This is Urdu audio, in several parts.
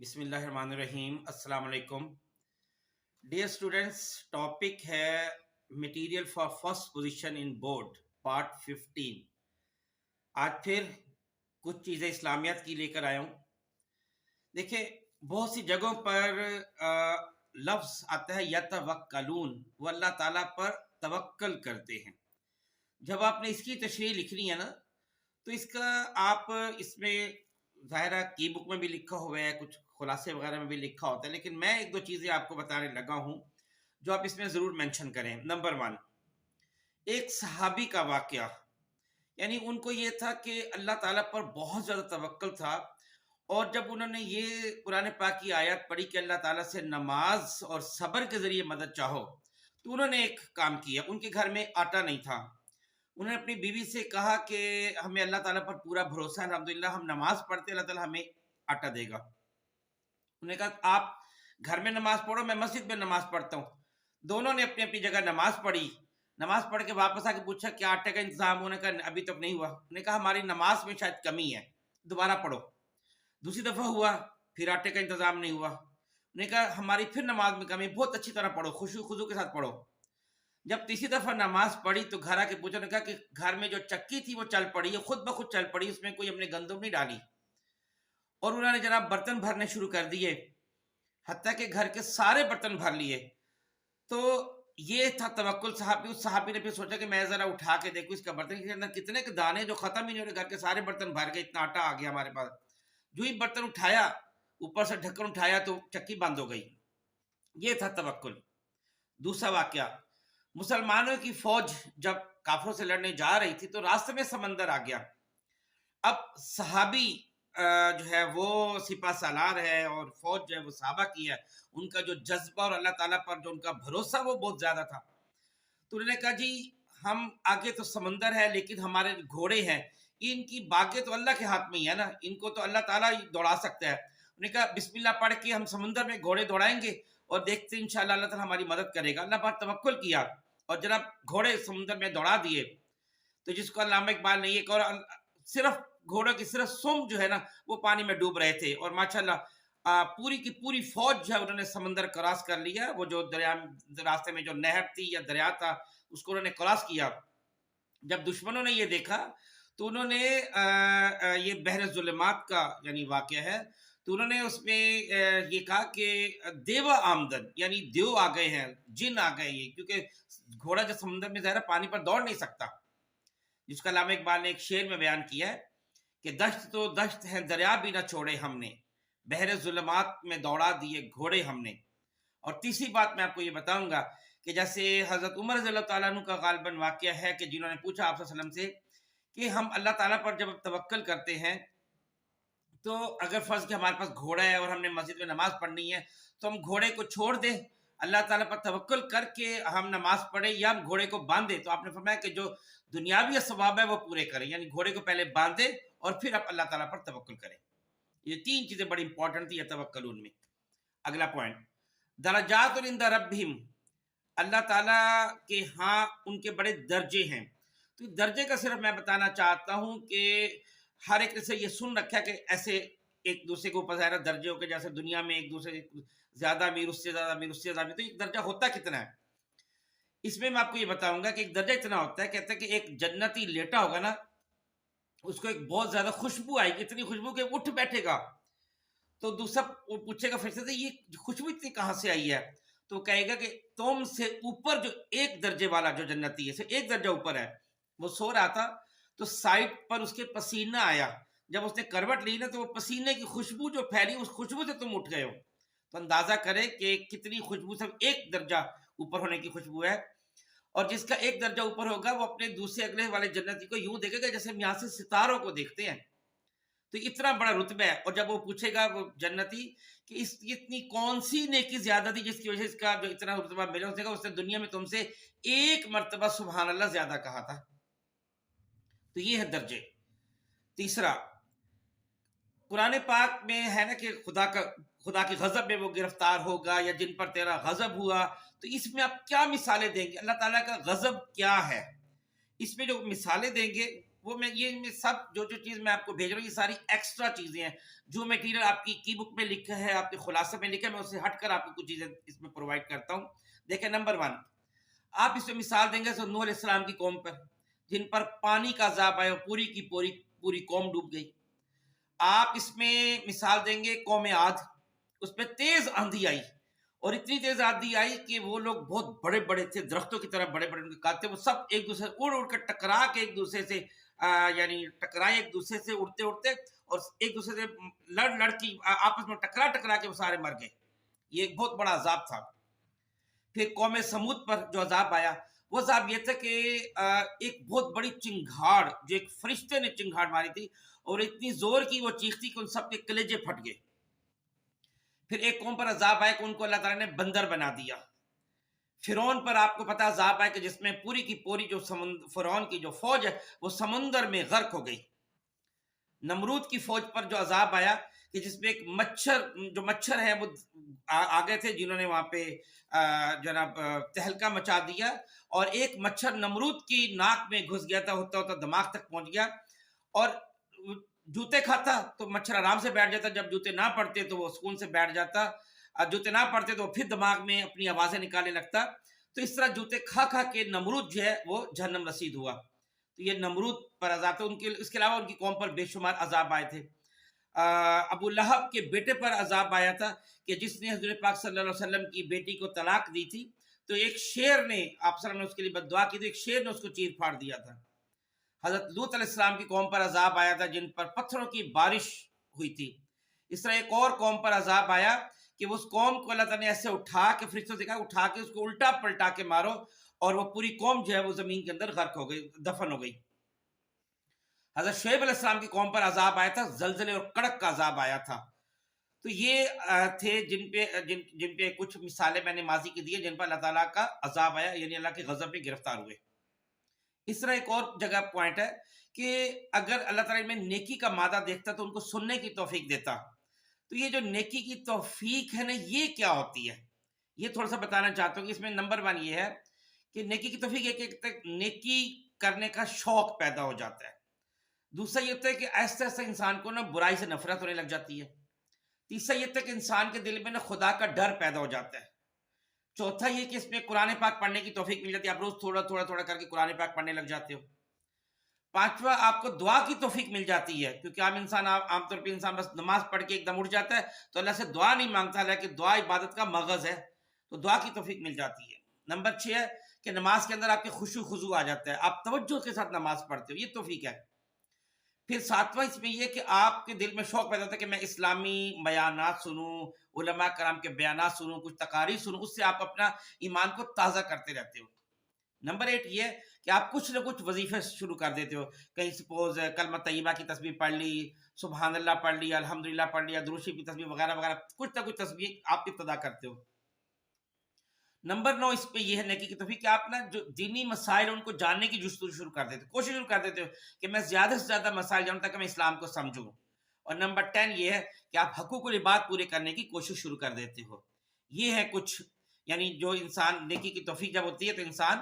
بسم اللہ الرحمن الرحیم۔ السلام علیکم ڈیئر اسٹوڈینٹس، ٹاپک ہے material for first position in board part 15۔ آج پھر کچھ چیزیں اسلامیات کی لے کر آیا ہوں۔ دیکھیں، بہت سی جگہوں پر لفظ آتا ہے یتوکلون، وہ اللہ تعالیٰ پر توکل کرتے ہیں۔ جب آپ نے اس کی تشریح لکھنی ہے نا، تو اس کا آپ اس میں ظاہرہ کی بک میں بھی لکھا ہوا ہے، کچھ خلاصے وغیرہ میں بھی لکھا ہوتا ہے، لیکن میں ایک دو چیزیں آپ کو بتانے لگا ہوں جو آپ اس میں ضرور مینشن کریں۔ نمبر 1، ایک صحابی کا واقعہ، یعنی ان کو یہ تھا کہ اللہ تعالیٰ پر بہت زیادہ توکل تھا، اور جب انہوں نے یہ قرآن پاک کی آیات پڑھی کہ اللہ تعالیٰ سے نماز اور صبر کے ذریعے مدد چاہو، تو انہوں نے ایک کام کیا۔ ان کے گھر میں آٹا نہیں تھا، انہوں نے اپنی بیوی سے کہا کہ ہمیں اللہ تعالیٰ پر پورا بھروسہ ہے، الحمدللہ ہم نماز پڑھتے، اللہ تعالیٰ ہمیں آٹا دے گا۔ انہوں نے کہا آپ گھر میں نماز پڑھو، میں مسجد میں نماز پڑھتا ہوں۔ دونوں نے اپنی اپنی جگہ نماز پڑھی، نماز پڑھ کے واپس آ کے پوچھا کیا آٹے کا انتظام؟ انہوں نے کہا ابھی تک نہیں ہوا۔ انہوں نے کہا ہماری نماز میں شاید کمی ہے، دوبارہ پڑھو۔ دوسری دفعہ ہوا، پھر آٹے کا انتظام نہیں ہوا۔ انہوں نے کہا ہماری پھر نماز میں کمی، بہت اچھی طرح پڑھو، خشوع خضوع کے ساتھ پڑھو۔ جب تیسری دفعہ نماز پڑھی تو گھر آ کے پوچھا، نے کہا کہ گھر میں جو چکی تھی وہ چل پڑی ہے، خود بخود چل پڑی، اس میں کوئی ہم نے گندم نہیں ڈالی۔ اور انہوں نے جناب برتن بھرنے شروع کر دیے، حتیٰ کہ گھر کے سارے برتن بھر لیے۔ تو یہ تھا توکل صحابی۔ اس صحابی نے پھر سوچا کہ میں ذرا اٹھا کے دیکھوں اس کا برتن کے اندر کتنے کے دانے جو ختم ہی نہیں ہو رہے، گھر کے سارے برتن بھر گئے، اتنا آٹا آ گیا ہمارے پاس۔ جو ہی برتن اٹھایا، اوپر سے ڈھکن اٹھایا تو چکی بند ہو گئی۔ یہ تھا توکل۔ دوسرا واقعہ، مسلمانوں کی فوج جب کافروں سے لڑنے جا رہی تھی تو راستے میں سمندر آ گیا۔ اب صحابی جو ہے وہ سپہ سالار ہے، اور فوج جو ہے وہ صحابہ کی ہے، ان کا جو جذبہ اور اللہ تعالیٰ پر جو ان کا بھروسہ وہ بہت زیادہ تھا۔ تو انہوں نے کہا جی ہم آگے تو سمندر ہے لیکن ہمارے گھوڑے ہیں، ان کی باغیں تو اللہ کے ہاتھ میں ہی ہے نا، ان کو تو اللہ تعالیٰ ہی دوڑا سکتا ہے۔ انہوں نے کہا بسم اللہ پڑھ کے ہم سمندر میں گھوڑے دوڑائیں گے اور دیکھتے ہیں انشاءاللہ اللہ تعالیٰ ہماری مدد کرے گا۔ اللہ پر توکل کیا اور جناب گھوڑے سمندر میں دوڑا دیے۔ تو جس کو علامہ اقبال نے یہ کہا، صرف گھوڑوں کی صرف سم جو ہے نا وہ پانی میں ڈوب رہے تھے، اور ماشاءاللہ پوری کی پوری فوج جو ہے انہوں نے سمندر کراس کر لیا۔ وہ جو دریا راستے میں جو نہر تھی یا دریا تھا اس کو انہوں نے کراس کیا۔ جب دشمنوں نے یہ دیکھا تو انہوں نے یہ بحر ظلمات کا یعنی واقعہ ہے، تو انہوں نے اس میں یہ کہا کہ دیوا آمدن، یعنی دیو آ گئے ہیں، جن آ گئے ہیں، کیونکہ گھوڑا جو سمندر میں ظاہر پانی پر دوڑ نہیں سکتا۔ جس کا علامہ اقبال نے ایک شعر میں بیان کیا ہے کہ دشت تو دشت ہے دریا بھی نہ چھوڑے ہم نے، بحر ظلمات میں دوڑا دیے گھوڑے ہم نے۔ اور تیسری بات میں آپ کو یہ بتاؤں گا کہ جیسے حضرت عمر رضی اللہ تعالیٰ عنہ کا غالباً واقعہ ہے کہ جنہوں نے پوچھا آپ صلی اللہ علیہ وسلم سے کہ ہم اللہ تعالیٰ پر جب توکل کرتے ہیں تو اگر فرض کہ ہمارے پاس گھوڑا ہے اور ہم نے مسجد میں نماز پڑھنی ہے تو ہم گھوڑے کو چھوڑ دیں، اللہ تعالیٰ پر توکل کر کے ہم نماز پڑھیں، یا ہم گھوڑے کو باندھیں؟ تو آپ نے فرمایا کہ جو دنیاوی ثواب ہے وہ پورے کریں، یعنی گھوڑے کو پہلے باندھیں اور پھر آپ اللہ تعالیٰ پر توکل کریں۔ یہ تین چیزیں بڑی امپورٹنٹ تھی توکلون میں۔ اگلا پوائنٹ، درجات عند ربہم، اللہ تعالیٰ کے ہاں ان کے بڑے درجے ہیں۔ تو درجے کا صرف میں بتانا چاہتا ہوں کہ ہر ایک سے یہ سن رکھا کہ ایسے ایک دوسرے کے اوپر ظاہر درجے ہو کے، جیسے دنیا میں ایک دوسرے زیادہ امیر، اس سے زیادہ امیر، اس سے زیادہ امیر، تو ایک درجہ ہوتا کتنا ہے؟ اس میں آپ کو یہ بتاؤں گا کہ ایک درجہ اتنا ہوتا ہے، کہتا ہے کہ ایک جنتی لیٹا ہوگا نا، اس کو ایک بہت زیادہ خوشبو آئے گی، اتنی خوشبو کہ اٹھ بیٹھے گا۔ تو دوسرا وہ پوچھے گا فرشتے سے یہ خوشبو اتنی کہاں سے آئی ہے؟ تو کہے گا کہ تم سے اوپر جو ایک درجے والا جو جنتی ہے، ایک درجہ اوپر ہے، وہ سو رہا تھا تو سائڈ پر اس کے پسینہ آیا، جب اس نے کروٹ لی نا تو وہ پسینے کی خوشبو جو پھیلی، اس خوشبو سے تم اٹھ گئے ہو۔ تو اندازہ کرے کہ کتنی خوشبو، صرف ایک درجہ اوپر ہونے کی خوشبو ہے۔ اور جس کا ایک درجہ اوپر ہوگا وہ اپنے دوسرے اگلے والے جنتی کو یوں دیکھے گا جیسے ہم یہاں سے ستاروں کو دیکھتے ہیں۔ تو اتنا بڑا رتبہ ہے۔ اور جب وہ پوچھے گا وہ جنتی کہ اس اتنی کون سی نیکی زیادہ تھی جس کی وجہ سے اس کا جو اتنا رتبہ ملا، اس نے کہا اس نے دنیا میں تم سے ایک مرتبہ سبحان اللہ زیادہ کہا تھا۔ تو یہ ہے درجے۔ تیسرا، قرآن پاک میں ہے نا کہ خدا کی غضب میں وہ گرفتار ہوگا، یا جن پر تیرا غضب ہوا، تو اس میں آپ کیا مثالیں دیں گے؟ اللہ تعالیٰ کا غضب کیا ہے؟ اس میں جو مثالیں دیں گے وہ میں سب جو چیز میں آپ کو بھیج رہا ہوں یہ ساری ایکسٹرا چیزیں ہیں. جو میٹیریل آپ کی کی بک میں لکھا ہے, آپ کے خلاصے میں لکھا ہے, میں اسے ہٹ کر آپ کو کچھ چیزیں اس میں پرووائڈ کرتا ہوں. دیکھیں نمبر 1 آپ اس میں مثال دیں گے تو نوح علیہ السلام کی قوم پر جن پر پانی کا عذاب آیا, پوری کی پوری قوم ڈوب گئی. آپ اس میں مثال دیں گے قوم عاد, اس پہ تیز آندھی آئی اور اتنی تیز آندھی آئی کہ وہ لوگ بہت بڑے بڑے تھے, درختوں کی طرح بڑے بڑے ان کے کاتے, وہ سب ایک دوسرے اڑ کر ٹکرا کے ایک دوسرے سے یعنی ٹکرائے ایک دوسرے سے اڑتے اڑتے, اور ایک دوسرے سے لڑ کی آپس میں ٹکرا کے وہ سارے مر گئے. یہ ایک بہت بڑا عذاب تھا. پھر قوم سمود پر جو عذاب آیا وہ عذاب یہ تھا کہ ایک بہت بڑی چنگھاڑ, جو ایک فرشتے نے چنگھاڑ ماری تھی اور اتنی زور کی وہ چیختی کہ ان سب کے کلیجے پھٹ گئے. پھر ایک قوم پر عذاب آیا کہ ان کو اللہ تعالیٰ نے بندر بنا دیا. فرعون پر آپ کو پتا عذاب آیا کہ جس میں پوری کی پوری جو فرعون کی جو فوج ہے وہ سمندر میں غرق ہو گئی. نمرود کی فوج پر جو عذاب آیا کہ جس میں ایک مچھر ہے وہ آگے تھے جنہوں نے وہاں پہ جناب تہلکہ مچا دیا, اور ایک مچھر نمرود کی ناک میں گھس گیا تھا, ہوتا ہوتا دماغ تک پہنچ گیا, اور جوتے کھاتا تو مچھر آرام سے بیٹھ جاتا, جب جوتے نہ پڑتے تو وہ سکون سے بیٹھ جاتا, جوتے نہ پڑتے تو پھر دماغ میں اپنی آوازیں نکالنے لگتا. تو اس طرح جوتے کھا کے نمرود جو ہے وہ جہنم رسید ہوا. تو یہ نمرود پر عذاب تھا. اس کے علاوہ ان کی قوم پر بے شمار عذاب آئے تھے. ابو لہب کے بیٹے پر عذاب آیا تھا کہ جس نے حضور پاک صلی اللہ علیہ وسلم کی بیٹی کو طلاق دی تھی, تو ایک شیر نے آپ صلی اللہ علیہ وسلم نے اس کے لیے بد دعا کی تھی, ایک شیر نے اس کو چیر پھاڑ دیا تھا. حضرت لوط علیہ السلام کی قوم پر عذاب آیا تھا جن پر پتھروں کی بارش ہوئی تھی. اس طرح ایک اور قوم پر عذاب آیا کہ اس قوم کو اللہ تعالیٰ نے ایسے اٹھا کے, فرشتوں سے کہا اٹھا کے اس کو الٹا پلٹا کے مارو, اور وہ پوری قوم جو ہے وہ زمین کے اندر غرق ہو گئی, دفن ہو گئی. حضرت شعیب علیہ السلام کی قوم پر عذاب آیا تھا, زلزلے اور کڑک کا عذاب آیا تھا. تو یہ تھے جن پہ کچھ مثالیں میں نے ماضی کی دی جن پر اللہ تعالیٰ کا عذاب آیا, یعنی اللہ کے غضب میں گرفتار ہوئے. اس طرح ایک اور جگہ پوائنٹ ہے کہ اگر اللہ تعالیٰ میں نیکی کا مادہ دیکھتا تو ان کو سننے کی توفیق دیتا. تو یہ جو نیکی کی توفیق ہے نا, یہ کیا ہوتی ہے, یہ تھوڑا سا بتانا چاہتا ہوں. کہ اس میں نمبر 1 یہ ہے کہ نیکی کی توفیق ایک نیکی کرنے کا شوق پیدا ہو جاتا ہے. دوسرا یہ ہوتا ہے کہ ایسا ایسا انسان کو نا برائی سے نفرت ہونے لگ جاتی ہے. تیسرا یہ ہوتا ہے کہ انسان کے دل میں نا خدا کا ڈر پیدا ہو جاتا ہے. چوتھا یہ کہ اس میں قرآن پاک پڑھنے کی توفیق مل جاتی ہے, آپ روز تھوڑا کر کے قرآن پاک پڑھنے لگ جاتے ہو. پانچواں آپ کو دعا کی توفیق مل جاتی ہے, کیونکہ عام طور پہ انسان بس نماز پڑھ کے ایک دم اٹھ جاتا ہے تو اللہ سے دعا نہیں مانگتا, لیکن دعا عبادت کا مغز ہے, تو دعا کی توفیق مل جاتی ہے. نمبر 6 ہے کہ نماز کے اندر آپ کے خشوع خضوع آ جاتا ہے, آپ توجہ کے ساتھ نماز پڑھتے ہو, یہ توفیق ہے. پھر 7واں اس میں یہ کہ آپ کے دل میں شوق پیدا ہوتا ہے کہ میں اسلامی بیانات سنوں, علماء کرام کے بیانات سنوں, کچھ تقاریر سنوں, اس سے آپ اپنا ایمان کو تازہ کرتے رہتے ہو. نمبر 8 یہ کہ آپ کچھ نہ کچھ وظیفے شروع کر دیتے ہو, کہیں سپوز کلمہ طیبہ کی تسبیح پڑھ لی, سبحان اللہ پڑھ لی, الحمدللہ پڑھ لیا, درود شریف کی تسبیح وغیرہ وغیرہ, کچھ نہ کچھ تسبیح آپ ابتدا کرتے ہو. نمبر 9 اس پہ یہ ہے نیکی کی توفیق کہ آپ نا جو دینی مسائل ان کو جاننے کی جستجو شروع کر دیتے ہو, کوشش شروع کر دیتے ہو کہ میں زیادہ سے زیادہ مسائل جانوں تاکہ میں اسلام کو سمجھوں. اور نمبر 10 یہ ہے کہ آپ حقوق العباد پورے کرنے کی کوشش شروع کر دیتے ہو. یہ ہے کچھ, یعنی جو انسان نیکی کی توفیق جب ہوتی ہے تو انسان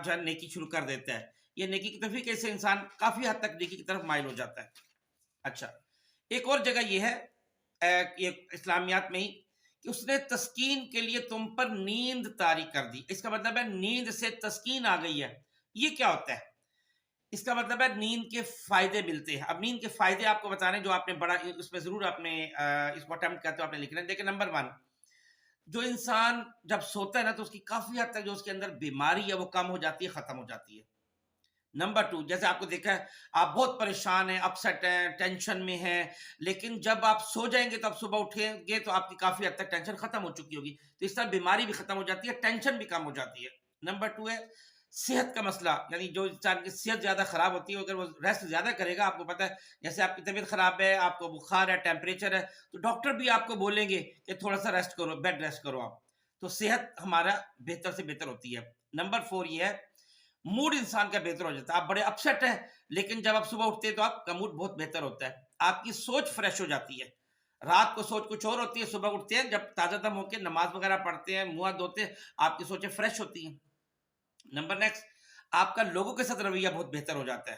جو ہے نیکی شروع کر دیتا ہے. یہ نیکی کی توفیق سے انسان کافی حد تک نیکی کی طرف مائل ہو جاتا ہے. اچھا, ایک اور جگہ یہ ہے اسلامیات میں ہی کہ اس نے تسکین کے لیے تم پر نیند طاری کر دی. اس کا مطلب ہے نیند سے تسکین آ گئی ہے. یہ کیا ہوتا ہے؟ اس کا مطلب ہے نیند کے فائدے ملتے ہیں. اب نیند کے فائدے آپ کو بتانے جو آپ نے بڑا اس میں ضرور آپ نے اس کو اٹیمپٹ کرتے ہو, آپ نے لکھنا ہے. دیکھیں نمبر 1, جو انسان جب سوتا ہے نا تو اس کی کافی حد تک جو اس کے اندر بیماری ہے وہ کم ہو جاتی ہے, ختم ہو جاتی ہے. نمبر 2, جیسے آپ کو دیکھا ہے آپ بہت پریشان ہیں, اپسیٹ ہیں, ٹینشن میں ہیں, لیکن جب آپ سو جائیں گے تو آپ صبح اٹھیں گے تو آپ کی کافی حد تک ٹینشن ختم ہو چکی ہوگی. تو اس طرح بیماری بھی ختم ہو جاتی ہے, ٹینشن بھی کم ہو جاتی ہے. نمبر 2 ہے صحت کا مسئلہ, یعنی جو انسان کی صحت زیادہ خراب ہوتی ہے اگر وہ ریسٹ زیادہ کرے گا, آپ کو پتہ ہے جیسے آپ کی طبیعت خراب ہے, آپ کو بخار ہے, ٹیمپریچر ہے, تو ڈاکٹر بھی آپ کو بولیں گے کہ تھوڑا سا ریسٹ کرو, بیڈ ریسٹ کرو آپ, تو صحت ہمارا بہتر سے بہتر ہوتی ہے. نمبر 4 یہ ہے موڈ انسان کا بہتر ہو جاتا ہے. آپ بڑے اپسیٹ ہیں لیکن جب آپ صبح اٹھتے ہیں تو آپ کا موڈ بہت بہتر ہوتا ہے, آپ کی سوچ فریش ہو جاتی ہے. رات کو سوچ کچھ اور ہوتی ہے, صبح اٹھتے ہیں جب تازہ دم ہو کے نماز وغیرہ پڑھتے ہیں, منہ دھوتے ہیں, آپ کی سوچیں فریش ہوتی ہیں. نمبر نیکسٹ, آپ کا لوگوں کے ساتھ رویہ بہت بہتر ہو جاتا ہے.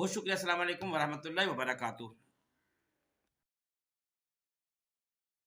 بہت شکریہ. السلام علیکم ورحمۃ اللہ وبرکاتہ.